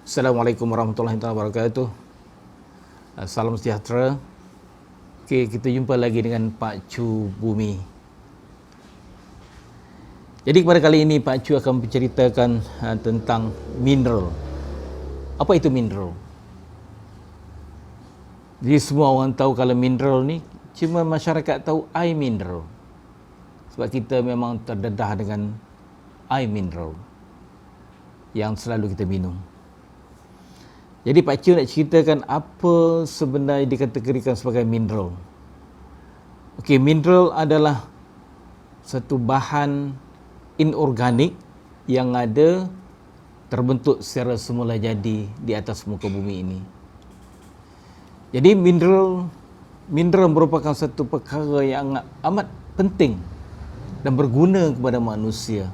Assalamualaikum warahmatullahi wabarakatuh. Salam sejahtera. Okey, kita jumpa lagi dengan Pak Chu Bumi. Jadi pada kali ini Pak Chu akan menceritakan tentang mineral. Apa itu mineral? Jadi semua orang tahu kalau mineral ni, cuma masyarakat tahu air mineral. Sebab kita memang terdedah dengan air mineral yang selalu kita minum. Jadi Pak Chu nak ceritakan apa sebenarnya dikategorikan sebagai mineral. Okey, mineral adalah satu bahan inorganik yang ada terbentuk secara semula jadi di atas muka bumi ini. Jadi mineral merupakan satu perkara yang amat penting dan berguna kepada manusia.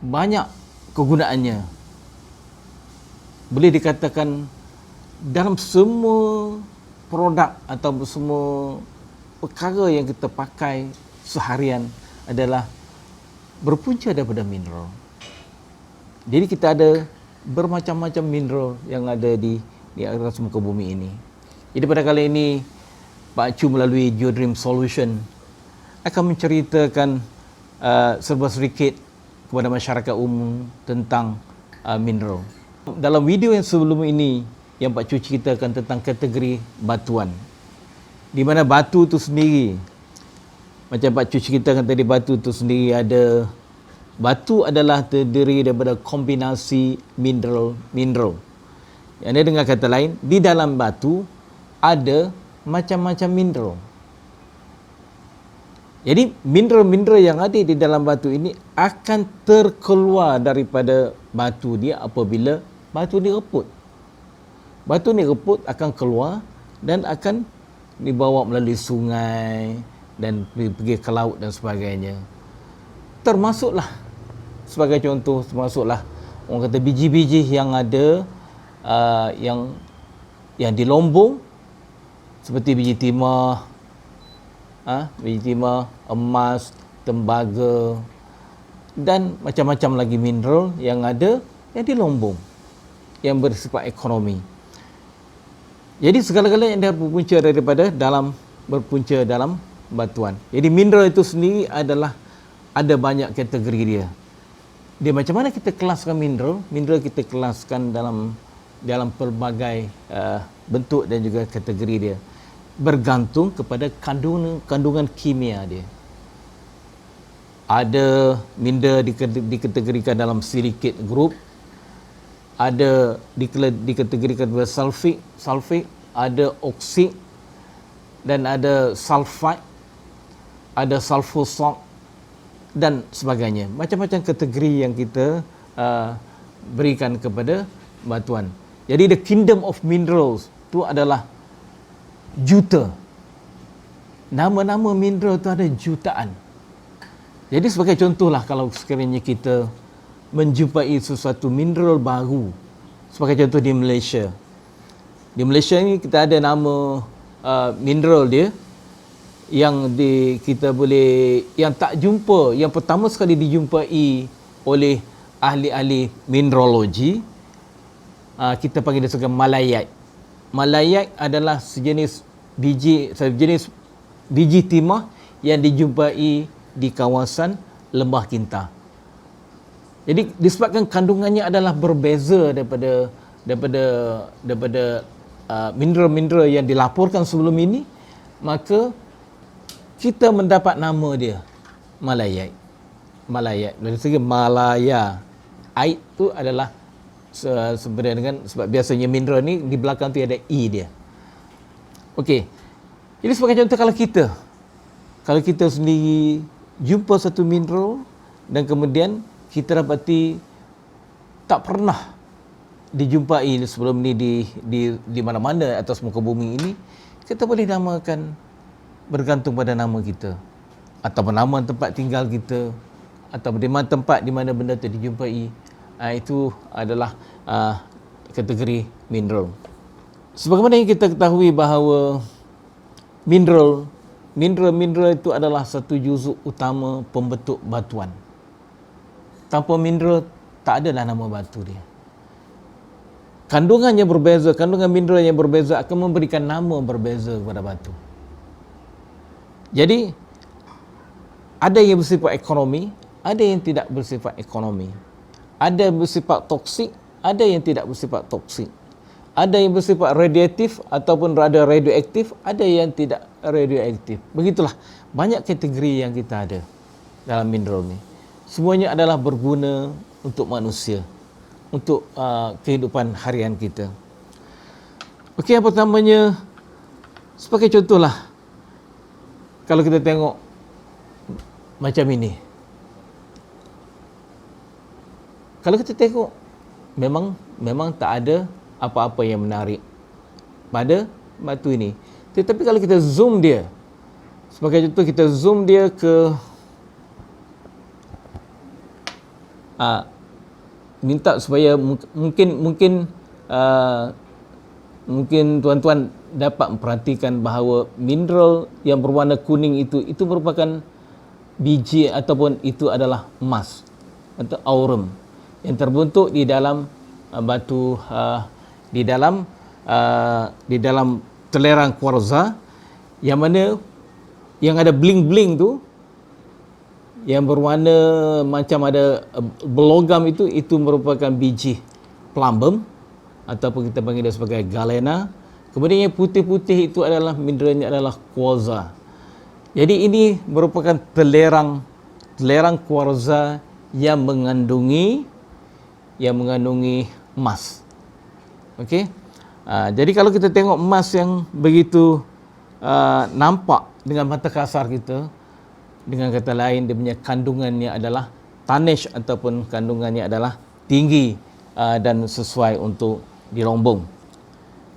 Banyak kegunaannya. Boleh dikatakan dalam semua produk atau semua perkara yang kita pakai seharian adalah berpunca daripada mineral. Jadi kita ada bermacam-macam mineral yang ada di atas muka bumi ini. Jadi pada kali ini Pak Chu melalui Geodream Solution akan menceritakan serba sedikit kepada masyarakat umum tentang mineral. Dalam video yang sebelum ini yang Pak Chu ceritakan tentang kategori batuan, di mana batu itu sendiri, macam Pak Chu ceritakan tadi, batu itu sendiri batu adalah terdiri daripada kombinasi mineral. Yang ada dengan kata lain, di dalam batu ada macam-macam mineral. Jadi mineral-mineral yang ada di dalam batu ini akan terkeluar daripada batu dia apabila batu ni reput. Batu ni reput akan keluar dan akan dibawa melalui sungai dan pergi ke laut dan sebagainya. Termasuklah, sebagai contoh, orang kata biji-biji yang ada yang di Lombong, seperti biji timah, emas, tembaga dan macam-macam lagi mineral yang ada yang di Lombong yang bersifat ekonomi. Jadi segala-galanya yang berpunca dalam batuan. Jadi mineral itu sendiri ada banyak kategori dia. Dia macam mana kita kelaskan mineral? Mineral kita kelaskan dalam pelbagai bentuk dan juga kategori dia, bergantung kepada kandungan kimia dia. Ada mineral dikategorikan dalam silicate group, ada dikategorikan dalam sulfate, ada oksid, dan ada sulfide, ada sulfur salt dan sebagainya. Macam-macam kategori yang kita berikan kepada batuan. Jadi the kingdom of minerals itu adalah juta. Nama-nama mineral itu ada jutaan. Jadi sebagai contohlah, kalau sekiranya kita menjumpai sesuatu mineral baru, sebagai contoh di Malaysia. Di Malaysia ni kita ada nama mineral dia yang yang tak jumpa, yang pertama sekali dijumpai oleh ahli-ahli mineralogi. Kita panggil dia sebagai malayite. Malayite adalah sejenis biji timah yang dijumpai di kawasan Lembah Kinta. Jadi disebabkan kandungannya adalah berbeza daripada mineral-mineral yang dilaporkan sebelum ini, maka kita mendapat nama dia malayite. Dari segi Malaya, ait tu adalah sebenarnya dengan, sebab biasanya mineral ni di belakang tu ada E dia. Okey. Jadi sebagai contoh, kalau kita sendiri jumpa satu mineral dan kemudian kita dapati tak pernah dijumpai sebelum ni di mana-mana atas muka bumi ini, kita boleh namakan bergantung pada nama kita atau nama tempat tinggal kita atau di mana tempat di mana benda itu dijumpai. Itu adalah kategori mineral. Sebagaimana yang kita ketahui bahawa mineral itu adalah satu juzuk utama pembentuk batuan. Tanpa mineral tak adalah nama batu dia. kandungannya berbeza, kandungan mineral yang berbeza akan memberikan nama berbeza kepada batu. Jadi ada yang bersifat ekonomi, ada yang tidak bersifat ekonomi. Ada yang bersifat toksik, ada yang tidak bersifat toksik. Ada yang bersifat radiatif ataupun rada radioaktif, ada yang tidak radioaktif. Begitulah banyak kategori yang kita ada dalam mineral ni. Semuanya adalah berguna untuk manusia, untuk kehidupan harian kita. Okey, yang pertamanya, sebagai contohlah, kalau kita tengok macam ini. Kalau kita tengok, memang tak ada apa-apa yang menarik pada batu ini. Tetapi kalau kita zoom dia, sebagai contoh kita zoom dia ke minta supaya mungkin tuan-tuan dapat memperhatikan bahawa mineral yang berwarna kuning itu merupakan biji ataupun itu adalah emas atau aurum yang terbentuk di dalam batu di dalam telerang kuarza, yang mana yang ada bling-bling tu, yang berwarna macam ada berlogam itu merupakan biji plumbum ataupun kita panggil dia sebagai galena. Kemudian yang putih-putih itu adalah mineralnya adalah kuarza. Jadi ini merupakan telerang kuarza yang mengandungi emas. Okey. Jadi kalau kita tengok emas yang begitu nampak dengan mata kasar kita, dengan kata lain dia punya kandungannya adalah tanish ataupun kandungannya adalah tinggi dan sesuai untuk dirombong.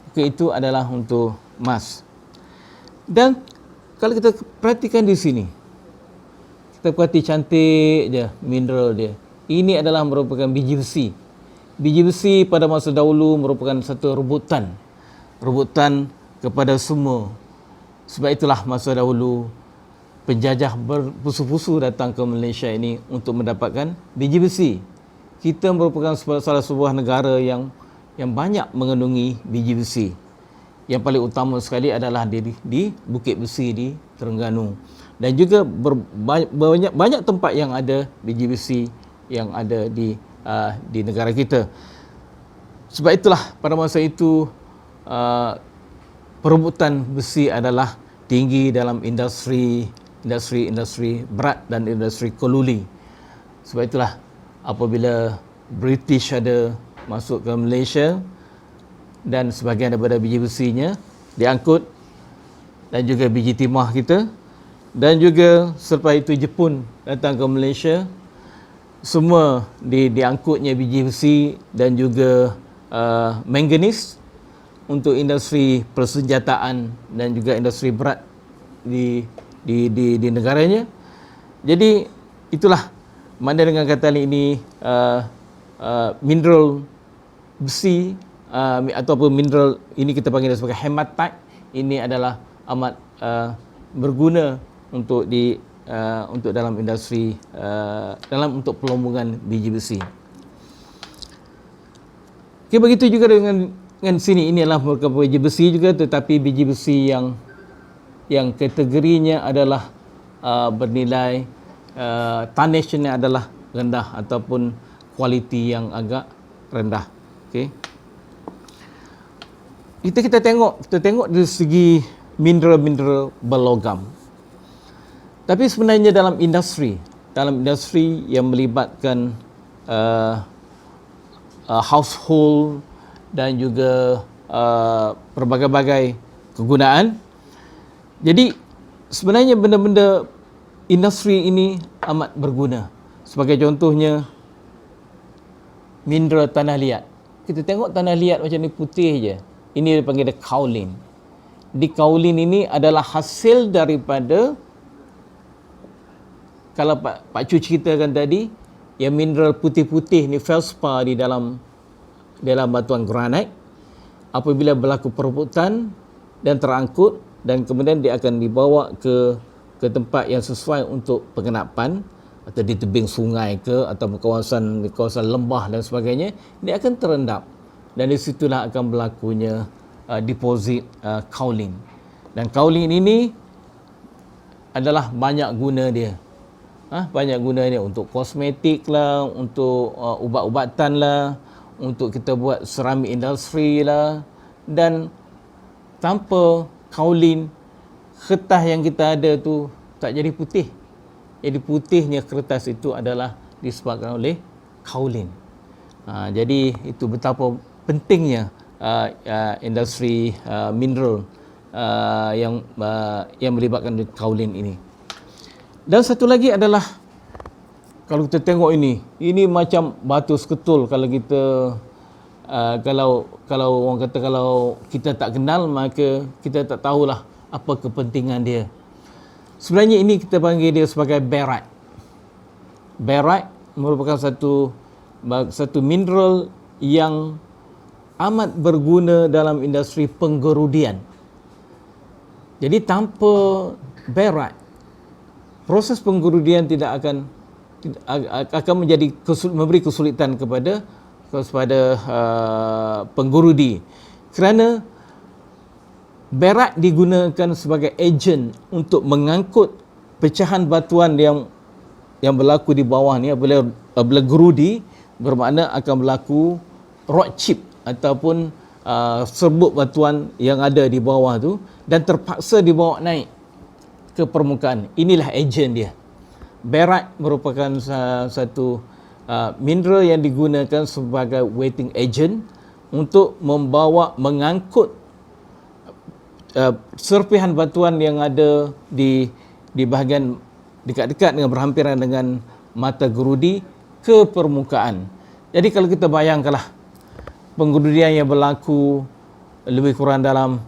Okey, itu adalah untuk emas. Dan kalau kita perhatikan di sini, kita perhati cantik je mineral dia. Ini adalah merupakan biji besi. Biji besi pada masa dahulu merupakan satu rebutan kepada semua. Sebab itulah masa dahulu penjajah berpusu-pusu datang ke Malaysia ini untuk mendapatkan biji besi. Kita merupakan salah sebuah negara yang banyak mengandungi biji besi. Yang paling utama sekali adalah di Bukit Besi di Terengganu. Dan juga banyak tempat yang ada biji besi yang ada di negara kita. Sebab itulah pada masa itu perebutan besi adalah tinggi dalam industri berat dan industri koloni. Sebab itulah apabila British ada masuk ke Malaysia dan sebahagian daripada biji besinya diangkut, dan juga biji timah kita, dan juga selepas itu Jepun datang ke Malaysia, semua diangkutnya biji besi dan juga manganis untuk industri persenjataan dan juga industri berat di negaranya. Jadi itulah mana dengan kata ini mineral besi ataupun mineral ini kita panggil sebagai hematite, ini adalah amat berguna untuk untuk dalam industri untuk pelombongan biji besi. Okay, begitu juga dengan sini, ini adalah merupakan biji besi juga, tetapi biji besi yang kategorinya adalah bernilai tarnishnya adalah rendah ataupun kualiti yang agak rendah. Okey. Kita tengok dari segi mineral berlogam. Tapi sebenarnya dalam industri yang melibatkan household dan juga berbagai-bagai kegunaan. Jadi sebenarnya benda-benda industri ini amat berguna. Sebagai contohnya mineral tanah liat. Kita tengok tanah liat macam ni putih je. Ini dipanggil kaolin. Di kaolin ini adalah hasil daripada, kalau Pak Cu ceritakan tadi, yang mineral putih-putih ni felspar di dalam batuan granit. Apabila berlaku perebutan dan terangkut, dan kemudian dia akan dibawa ke tempat yang sesuai untuk pengenapan, atau di tebing sungai ke, atau kawasan lembah dan sebagainya, dia akan terendap. dan di situlah akan berlakunya deposit kaolin. Dan kaolin ini adalah banyak guna dia. Banyak guna dia untuk kosmetik lah, untuk ubat-ubatan lah, untuk kita buat ceramik industri lah. Dan tanpa kaolin, kertas yang kita ada tu tak jadi putih. Jadi putihnya kertas itu adalah disebabkan oleh kaolin. Jadi itu betapa pentingnya industri mineral yang melibatkan kaolin ini. Dan satu lagi adalah, kalau kita tengok ini macam batu seketul. Kalau kita kalau orang kata kalau kita tak kenal, maka kita tak tahulah apa kepentingan dia. Sebenarnya ini kita panggil dia sebagai barite. Barite merupakan satu mineral yang amat berguna dalam industri penggerudian. Jadi tanpa barite, proses penggerudian tidak akan memberi kesulitan kepada penggerudi, kerana barite digunakan sebagai ejen untuk mengangkut pecahan batuan yang berlaku di bawah ni. Apabila gerudi, bermakna akan berlaku rock chip ataupun serbuk batuan yang ada di bawah tu, dan terpaksa dibawa naik ke permukaan. Inilah ejen dia. Barite merupakan satu mineral yang digunakan sebagai weighting agent untuk mengangkut serpihan batuan yang ada di bahagian dekat-dekat dengan berhampiran dengan mata gerudi ke permukaan. Jadi kalau kita bayangkanlah penggerudian yang berlaku lebih kurang dalam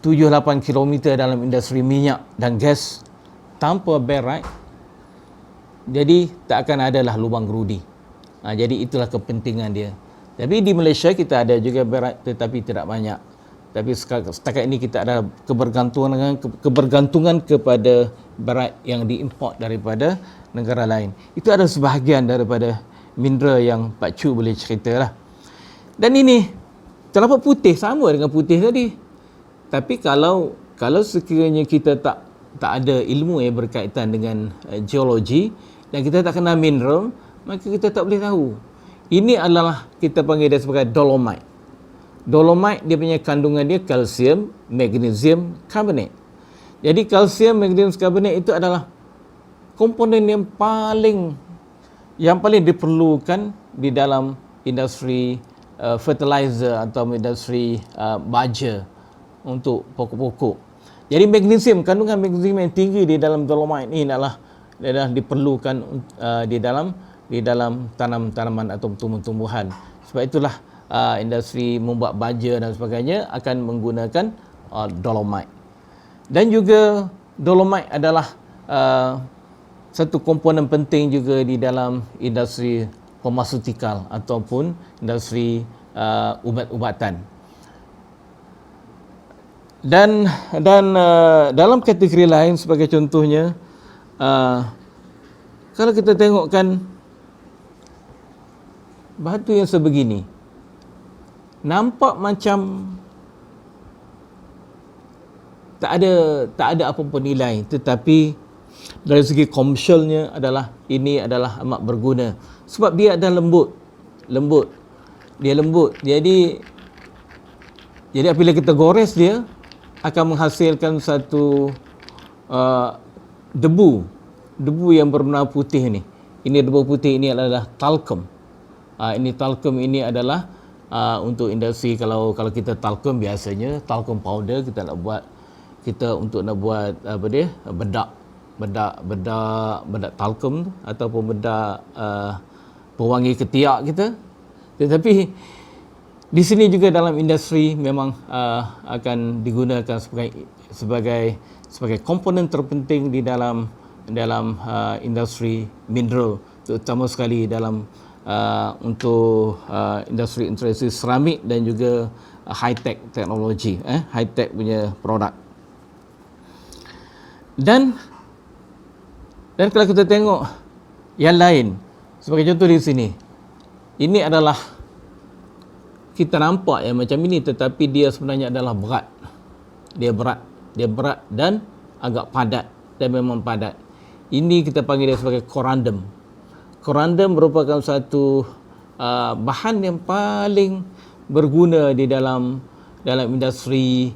7-8 km dalam industri minyak dan gas tanpa barite, jadi tak akan adalah lubang gerudi. Jadi itulah kepentingan dia. Tapi di Malaysia kita ada juga barite, tetapi tidak banyak. Tapi setakat ini kita ada kebergantungan kepada barite yang diimport daripada negara lain. Itu ada sebahagian daripada mineral yang Pak Chu boleh ceritalah. Dan ini terdapat putih, sama dengan putih tadi. Tapi kalau sekiranya kita tak ada ilmu yang berkaitan dengan geologi dan kita tak kenal mineral, maka kita tak boleh tahu. Ini adalah kita panggil dia sebagai dolomite. Dolomite dia punya kandungan dia kalsium, magnesium, karbonat. Jadi kalsium, magnesium, karbonat itu adalah komponen yang paling diperlukan di dalam industri fertilizer atau industri baja untuk pokok-pokok. Jadi magnesium, kandungan magnesium yang tinggi di dalam dolomite ini adalah diperlukan di dalam tanaman atau tumbuh-tumbuhan. Sebab itulah industri membuat baja dan sebagainya akan menggunakan dolomite. Dan juga dolomite adalah satu komponen penting juga di dalam industri pharmaceutical ataupun industri ubat-ubatan. Dan dalam kategori lain, sebagai contohnya, kalau kita tengokkan batu yang sebegini, nampak macam tak ada apa-apa nilai, tetapi dari segi komersialnya ini adalah amat berguna sebab dia ada lembut. Dia lembut. Jadi apabila kita gores dia akan menghasilkan satu debu yang berwarna putih ni. Ini debu putih ini adalah talcum. Ini talcum ini adalah untuk industri. Kalau kita talcum, biasanya talcum powder kita nak buat bedak talcum tu, ataupun bedak pewangi ketiak kita. Tetapi di sini juga dalam industri memang akan digunakan sebagai komponen terpenting di dalam industri mineral, terutama sekali dalam untuk industri seramik dan juga high-tech teknologi, high-tech punya produk. Dan kalau kita tengok yang lain, sebagai contoh di sini, ini adalah kita nampak yang macam ini, tetapi dia sebenarnya adalah berat. Dia berat dan agak padat, dan memang padat. Ini kita panggil dia sebagai corundum. Corundum merupakan satu bahan yang paling berguna di dalam industri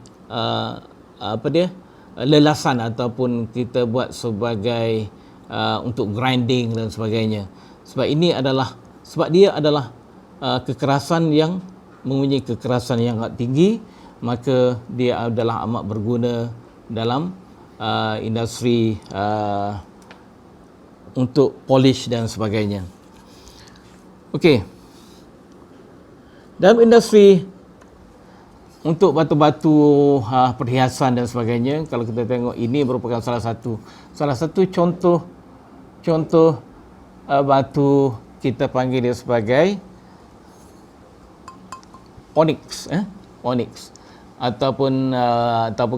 lelasan, ataupun kita buat sebagai untuk grinding dan sebagainya. Sebab dia adalah kekerasan yang mempunyai kekerasan yang sangat tinggi, maka dia adalah amat berguna dalam industri untuk polish dan sebagainya. Okey. Dalam industri untuk batu-batu perhiasan dan sebagainya, kalau kita tengok, ini merupakan salah satu contoh batu, kita panggil dia sebagai onyx, ataupun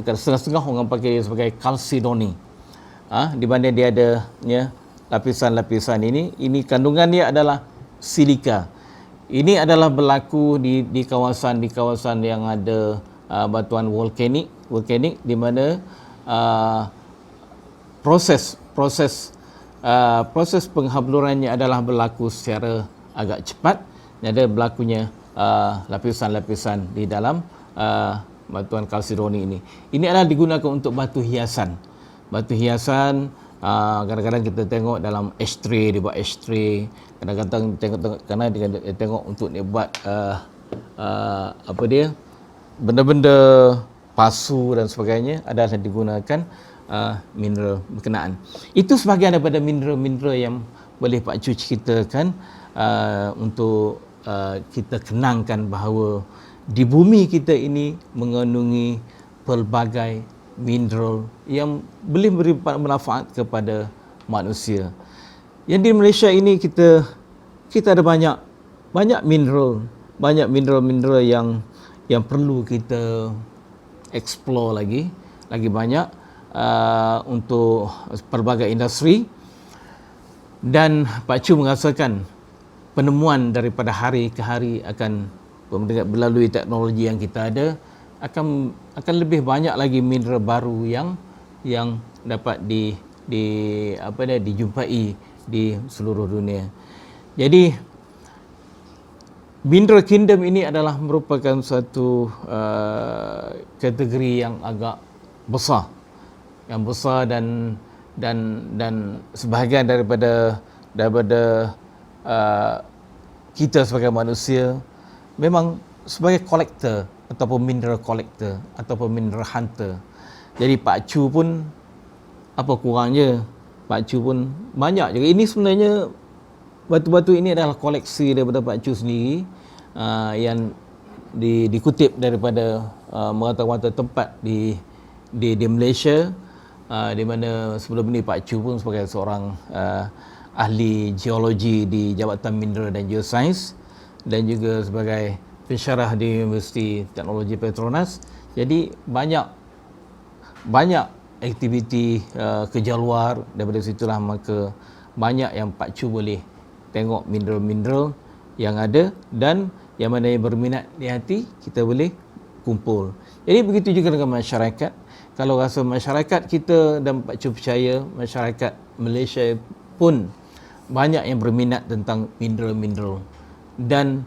setengah-setengah orang panggil dia sebagai chalcedony. Di mana dia ada lapisan-lapisan ini kandungan dia adalah silika. Ini adalah berlaku di kawasan yang ada batuan vulkanik, di mana proses penghablurannya adalah berlaku secara agak cepat, dan ada berlakunya lapisan-lapisan di dalam batuan chalcedony ini. Ini adalah digunakan untuk batu hiasan. Kadang-kadang kita tengok dalam ashtray, dia buat ashtray. Kadang-kadang tengok untuk dia buat benda-benda pasu dan sebagainya, adalah digunakan mineral berkenaan. Itu sebahagian daripada mineral-mineral yang boleh Pak Cu ceritakan untuk kita kenangkan bahawa di bumi kita ini mengandungi pelbagai mineral yang boleh beri manfaat kepada manusia. Yang di Malaysia ini kita ada banyak mineral yang perlu kita explore lagi banyak untuk pelbagai industri. Dan Pak Cu merasakan penemuan daripada hari ke hari akan melalui teknologi yang kita ada, akan lebih banyak lagi mineral baru yang dapat dijumpai di seluruh dunia. Jadi mineral kingdom ini adalah merupakan satu kategori yang agak besar, dan sebahagian daripada kita sebagai manusia memang sebagai collector, ataupun mineral collector, ataupun mineral hunter. Jadi Pak Cu pun apa kurangnya, Pak Cu pun banyak juga. Ini sebenarnya batu-batu ini adalah koleksi daripada Pak Cu sendiri, yang dikutip daripada merata-rata tempat di Malaysia, di mana sebelum ini Pak Cu pun sebagai seorang ahli geologi di Jabatan Mineral dan Geosains, dan juga sebagai pensyarah di Universiti Teknologi Petronas. Jadi banyak aktiviti kerja luar. Daripada situlah maka banyak yang Pak Cu boleh tengok mineral-mineral yang ada, dan yang mana yang berminat di hati, kita boleh kumpul. Jadi begitu juga dengan masyarakat. Kalau rasa masyarakat kita, dan Pak Cu percaya masyarakat Malaysia pun banyak yang berminat tentang mineral-mineral, dan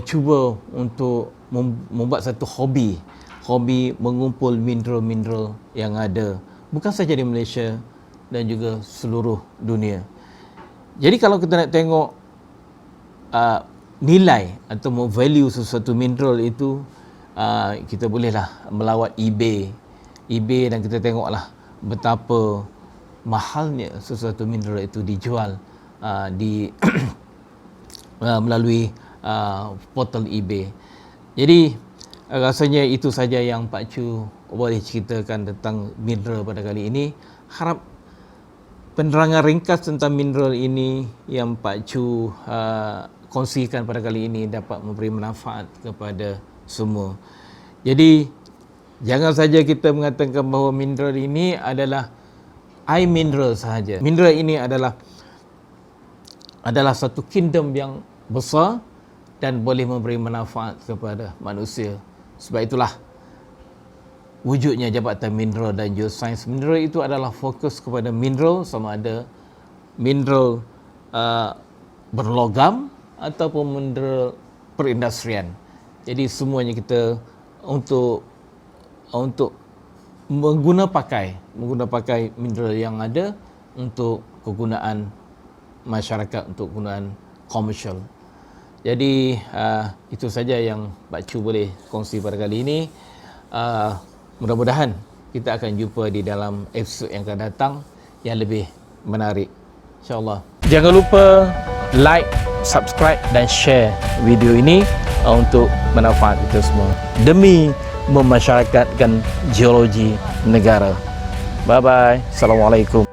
cuba untuk membuat satu hobi mengumpul mineral-mineral yang ada, bukan saja di Malaysia dan juga seluruh dunia. Jadi kalau kita nak tengok nilai atau value sesuatu mineral itu, kita bolehlah melawat eBay, dan kita tengoklah betapa mahalnya sesuatu mineral itu dijual melalui portal eBay. Jadi rasanya itu saja yang Pak Cu boleh ceritakan tentang mineral pada kali ini. Harap penerangan ringkas tentang mineral ini yang Pak Cu kongsikan pada kali ini dapat memberi manfaat kepada semua. Jadi jangan saja kita mengatakan bahawa mineral ini adalah mineral sahaja. Mineral ini adalah satu kingdom yang besar, dan boleh memberi manfaat kepada manusia. Sebab itulah wujudnya Jabatan Mineral dan Geosains. Mineral itu adalah fokus kepada mineral, sama ada mineral berlogam ataupun mineral perindustrian. Jadi semuanya kita untuk menggunakan pakai mineral yang ada untuk kegunaan masyarakat, untuk kegunaan komersial. Jadi itu saja yang Pak Chu boleh kongsi pada kali ini. Mudah-mudahan kita akan jumpa di dalam episod yang akan datang yang lebih menarik, insya-Allah. Jangan lupa like, subscribe dan share video ini untuk manfaat kita semua demi memasyarakatkan geologi negara. Bye bye. Assalamualaikum.